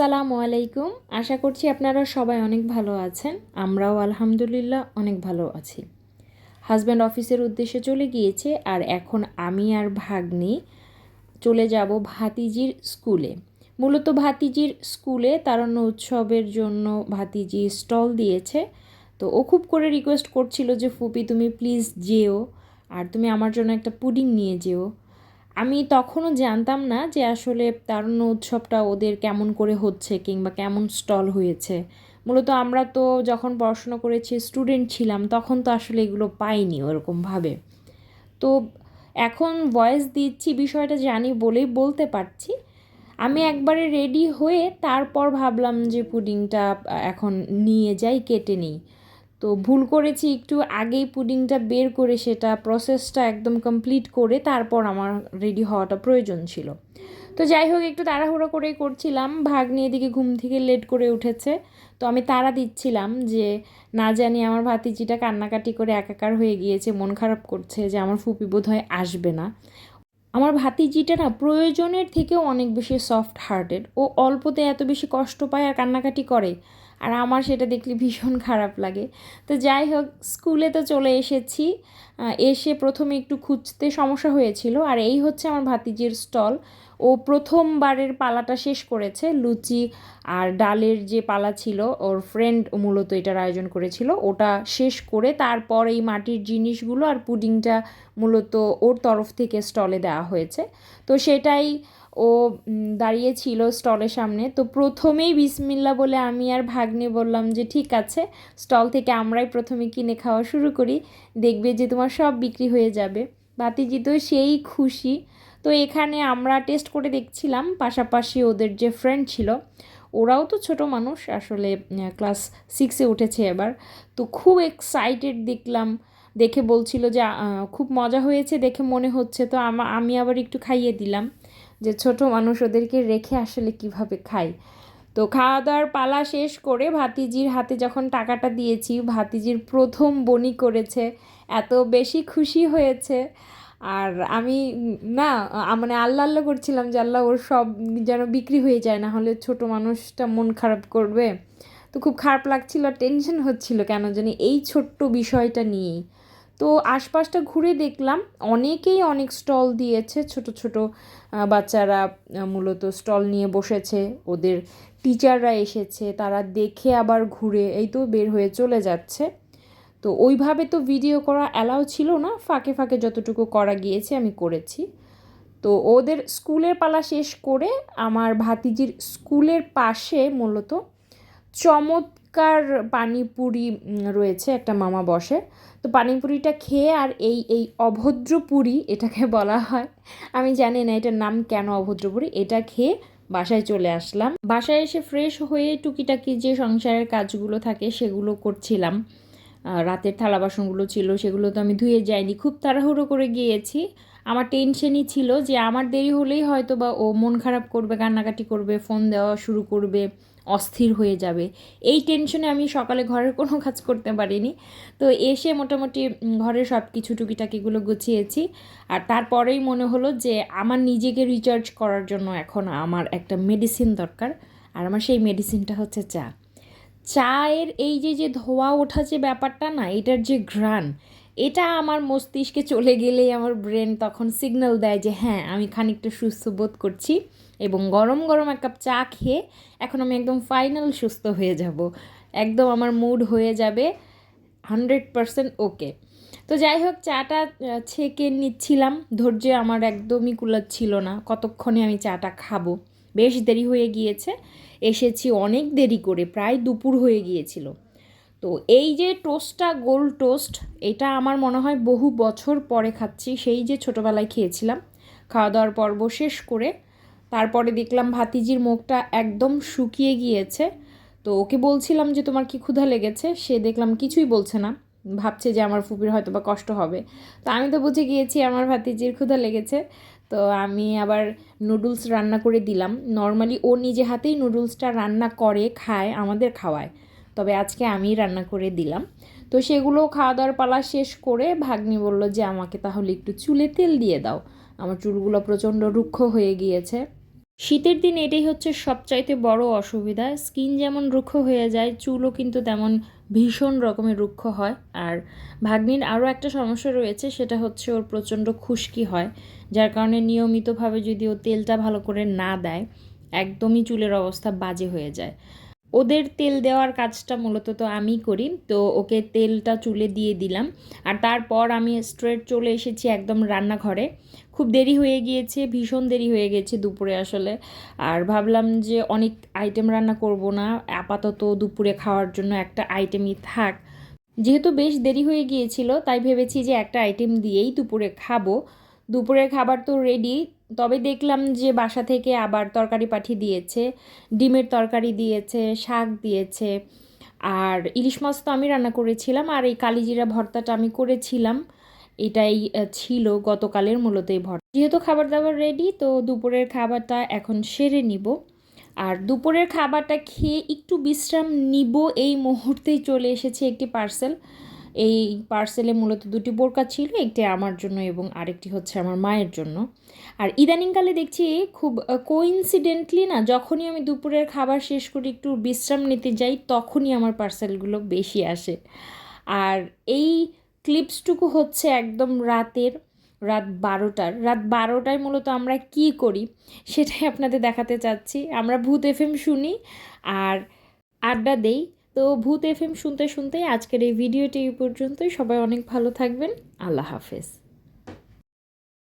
আসসালামু আলাইকুম। আশা করছি আপনারা সবাই অনেক ভালো আছেন। আমরাও আলহামদুলিল্লাহ অনেক ভালো আছি। হাজব্যান্ড অফিসের উদ্দেশ্যে চলে গিয়েছে আর এখন আমি আর ভাগ্নি চলে যাব ভাতিজির স্কুলে। মূলত ভাতিজির স্কুলে তারুণ্য উৎসবের জন্য ভাতিজি স্টল দিয়েছে। তো ও খুব করে রিকোয়েস্ট করছিল যে ফুপি তুমি প্লিজ যেও আর তুমি আমার জন্য একটা পুডিং নিয়ে যেও। আমি তখনও জানতাম না যে আসলে তারুণ্য উৎসবটা ওদের কেমন করে হচ্ছে কিংবা কেমন স্টল হয়েছে। মূলত আমরা তো যখন পড়াশোনা করেছি স্টুডেন্ট ছিলাম তখন তো আসলে এগুলো পাইনি ওরকমভাবে। তো এখন ভয়েস দিচ্ছি বিষয়টা জানি বলেই বলতে পারছি। আমি একবারে রেডি হয়ে তারপর ভাবলাম যে পুডিংটা এখন নিয়ে যাই কেটে নিই। তো ভুল করেছি, একটু আগেই পুডিংটা বের করে সেটা প্রসেসটা একদম কমপ্লিট করে তারপর আমার রেডি হওয়াটা প্রয়োজন ছিল। তো যাই হোক, একটু তাড়াহুড়ো করেই করছিলাম। ভাগ্নি এদিকে ঘুম থেকে লেট করে উঠেছে। তো আমি তাড়া দিচ্ছিলাম যে না জানি আমার ভাতিজিটা কান্নাকাটি করে একাকার হয়ে গিয়েছে, মন খারাপ করছে যে আমার ফুপি বোধহয় আসবে না। আমার ভাতিজিটা না প্রয়োজনের থেকেও অনেক বেশি সফট হার্টেড। ও অল্পতে এত বেশি কষ্ট পায় আর কান্নাকাটি করে, আর আমার সেটা দেখলে ভীষণ খারাপ লাগে। তো যাই হোক, স্কুলে তো চলে এসেছি। এসে প্রথমে একটু খুঁজতে সমস্যা হয়েছিল। আর এই হচ্ছে আমার ভাতিজির স্টল। ও প্রথমবারের পালাটা শেষ করেছে। লুচি আর ডালের যে পালা ছিল, ওর ফ্রেন্ড মূলত এটার আয়োজন করেছিল, ওটা শেষ করে তারপর এই মাটির জিনিসগুলো আর পুডিংটা মূলত ওর তরফ থেকে স্টলে দেওয়া হয়েছে। তো সেটাই ও দাঁড়িয়েছিল স্টলের সামনে। তো প্রথমেই বিসমিল্লা বলে আমি আর ভাগ্নে বললাম যে ঠিক আছে, স্টল থেকে আমরাই প্রথমে কিনে খাওয়া শুরু করি, দেখবে যে তোমার সব বিক্রি হয়ে যাবে। ভাতিজি তো সেই খুশি। তো এখানে আমরা টেস্ট করে দেখছিলাম, পাশাপাশি ওদের যে ফ্রেন্ড ছিল ওরাও তো ছোট মানুষ আসলে, ক্লাস 6-এ উঠেছে এবার। তো খুব এক্সাইটেড দেখলাম, দেখে বলছিল যে খুব মজা হয়েছে দেখে মনে হচ্ছে। তো আমি আবার একটু খাইয়ে দিলাম যে ছোট মানুষ ওদেরকে রেখে আসলে কিভাবে খাই। তো খাওয়া দাওয়ার পালা শেষ করে ভাতিজির হাতে যখন টাকাটা দিয়েছি, ভাতিজির প্রথম বনি করেছে, এত বেশি খুশি হয়েছে। আর আমি না মানে আল্লাহ আল্লাহ করছিলাম যে আল্লাহ ওর সব যেন বিক্রি হয়ে যায়, না হলে ছোট মানুষটা মন খারাপ করবে। তো খুব খারাপ লাগছিল, টেনশন হচ্ছিল কেন জানি এই ছোট্ট বিষয়টা নিয়েই। তো আশপাশটা ঘুরে দেখলাম অনেকেই অনেক স্টল দিয়েছে, ছোট ছোট বাচ্চারা মূলত স্টল নিয়ে বসেছে, ওদের টিচাররা এসেছে, তারা দেখে আবার ঘুরে এই তো বের হয়ে চলে যাচ্ছে। তো ওইভাবে তো ভিডিও করা অ্যালাউ ছিল না, ফাঁকে ফাঁকে যতটুকু করা গিয়েছে আমি করেছি। তো ওদের স্কুলের পালা শেষ করে আমার ভাতিজির স্কুলের পাশে মূলত চমৎকার পানিপুরি রয়েছে, একটা মামা বসে। তো পানিপুরিটা খেয়ে আর এই এই অভদ্রপুরি এটাকে বলা হয়, আমি জানি না এটার নাম কেন অভদ্রপুরি, এটা খেয়ে বাসায় চলে আসলাম। বাসায় এসে ফ্রেশ হয়ে টুকিটাকি যে সংসারের কাজগুলো থাকে সেগুলো করছিলাম। রাতের থালা বাসনগুলো ছিল সেগুলো তো আমি ধুয়ে যাইনি, খুব তাড়াহুড়ো করে গিয়েছি। আমার টেনশনই ছিল যে আমার দেরি হলেই হয়তো বা ও মন খারাপ করবে, কান্নাকাটি করবে, ফোন দেওয়া শুরু করবে, অস্থির হয়ে যাবে। এই টেনশনে আমি সকালে ঘরের কোনো কাজ করতে পারিনি। তো এসে মোটামুটি ঘরের সব কিছু টুকিটাকিগুলো গুছিয়েছি। আর তারপরেই মনে হলো যে আমার নিজেকে রিচার্জ করার জন্য এখন আমার একটা মেডিসিন দরকার। আর আমার সেই মেডিসিনটা হচ্ছে চা। চায়ের এই যে যে ধোয়া ওঠা যে ব্যাপারটা না, এটার যে ঘ্রাণ, এটা আমার মস্তিষ্কে চলে গেলেই আমার ব্রেন তখন সিগন্যাল দেয় যে হ্যাঁ আমি খানিকটা সুস্থ বোধ করছি, এবং গরম গরম এক কাপ চা খেয়ে এখন আমি একদম ফাইনাল সুস্থ হয়ে যাব, একদম আমার মুড হয়ে যাবে 100% ওকে। তো যাই হোক, চাটা ছেঁকে নিচ্ছিলাম, ধৈর্য আমার একদমই কুলাচ্ছিল না কতক্ষণে আমি চাটা খাবো। বেশ দেরি হয়ে গিয়েছে, এসেছি অনেক দেরি করে, প্রায় দুপুর হয়ে গিয়েছিল। তো এই যে টোস্টটা, গোল টোস্ট, এটা আমার মনে হয় বহু বছর পরে খাচ্ছি, সেই যে ছোটোবেলায় খেয়েছিলাম। খাওয়া দাওয়ার পর্ব শেষ করে তারপরে দেখলাম ভাতিজির মুখটা একদম শুকিয়ে গিয়েছে। তো ওকে বলছিলাম যে তোমার কি ক্ষুধা লেগেছে, সে দেখলাম কিছুই বলছে না, ভাবছে যে আমার ফুপির হয়তো বা কষ্ট হবে। তো আমি তো বুঝে গিয়েছি আমার ভাতিজির ক্ষুধা লেগেছে। তো আমি আবার নুডলস রান্না করে দিলাম। নর্মালি ও নিজে হাতেই নুডলসটা রান্না করে খায়, আমাদের খাওয়ায়, তবে আজকে আমি রান্না করে দিলাম। তো সেগুলো খাওয়া দাওয়ার পালা শেষ করে ভাগ্নি বলল যে আমাকে তাহলে একটু চুলে তেল দিয়ে দাও, আমার চুলগুলো প্রচণ্ড রুক্ষ হয়ে গিয়েছে। শীতের দিন এটাই হচ্ছে সবচাইতে বড় অসুবিধা। স্কিন যেমন রুক্ষ হয়ে যায়, চুলও কিন্তু তেমন ভীষণ রকমের রুক্ষ হয়। আর ভাগ্নির আরও একটা সমস্যা রয়েছে, সেটা হচ্ছে ওর প্রচণ্ড খুশকি হয়, যার কারণে নিয়মিতভাবে যদি ও তেলটা ভালো করে না দেয়, একদমই চুলের অবস্থা বাজে হয়ে যায়। ওদের তেল দেওয়ার কাজটা মূলত তো আমিই করি, তো ওকে তেলটা চুলে দিয়ে দিলাম। আর তারপর আমি স্ট্রেট চলে এসেছি একদম রান্নাঘরে। খুব দেরি হয়ে গিয়েছে, ভীষণ দেরি হয়ে গেছে দুপুরে আসলে। আর ভাবলাম যে অনেক আইটেম রান্না করব না, আপাতত দুপুরে খাওয়ার জন্য একটা আইটেমই থাক। যেহেতু বেশ দেরি হয়ে গিয়েছিল, তাই ভেবেছি যে একটা আইটেম দিয়েই দুপুরে খাবো। দুপুরের খাবার তো রেডি, তবে দেখলাম যে বাসা থেকে আবার তরকারি পাঠিয়ে দিয়েছে। ডিমের তরকারি দিয়েছে, শাক দিয়েছে, আর ইলিশ মাছ তো আমি রান্না করেছিলাম, আর এই কালিজিরা ভর্তাটা আমি করেছিলাম। এটাই ছিল গতকালের মূলত এই ভর্তা। যেহেতু খাবার দাবার রেডি, তো দুপুরের খাবারটা এখন সেরে নিব। আর দুপুরের খাবারটা খেয়ে একটু বিশ্রাম নিব, এই মুহূর্তেই চলে এসেছে একটি পার্সেল। এই পার্সেলে মূলত দুটি বোরকা ছিল, একটি আমার জন্য এবং আরেকটি হচ্ছে আমার মায়ের জন্য। আর ইদানিংকালে দেখছি খুব কোইন্সিডেন্টলি না, যখনই আমি দুপুরের খাবার শেষ করে একটু বিশ্রাম নিতে যাই, তখনই আমার পার্সেলগুলো বেশি আসে। আর এই ক্লিপসটুকু হচ্ছে একদম রাত 12টায় মূলত আমরা কি করি সেটাই আপনাদের দেখাতে চাচ্ছি। আমরা ভূত এফএম শুনি আর আড্ডা দেই। তো ভূত এফএম শুনতে শুনতেই আজকের এই ভিডিওটি এই পর্যন্তই। সবাই অনেক ভালো থাকবেন। আল্লাহ হাফেজ।